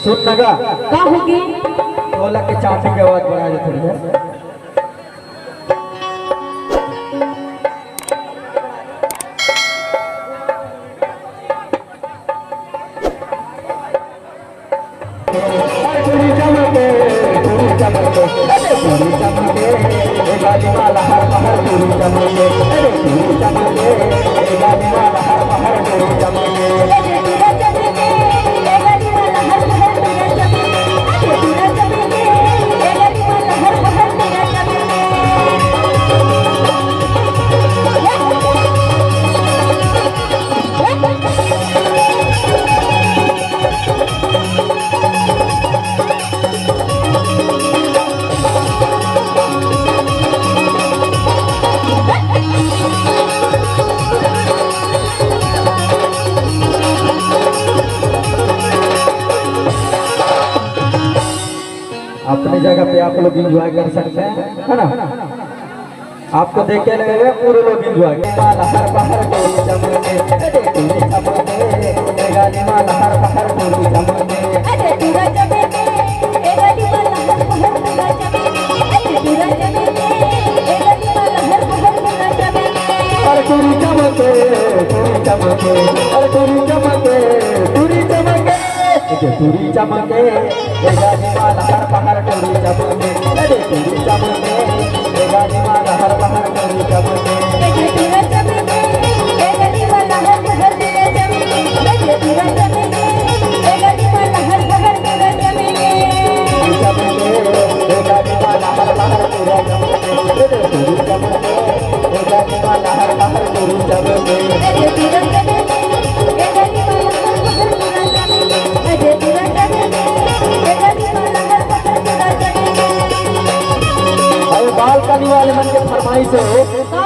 सुन लगा का होगी ढोलक के चाटी की आवाज बढ़ा दे थोड़ी है। अपनी जगह पे आप लोग इंजॉय कर सकते हैं, है ना। आपको देख के लगेगा पूरे लोग इंजॉय हर बाहर गोरी चमके गाली माला हर बाहर गोरी चमके हर गोरी चमके गोरी चमके हर गोरी चमके गोरी चमके टूरी चमके गाली माला हर बाहर टूरी चमके अरे टूरी चमके गाली माला हर बाहर टूरी चमके बालकनी वाले मन के फरमाइश है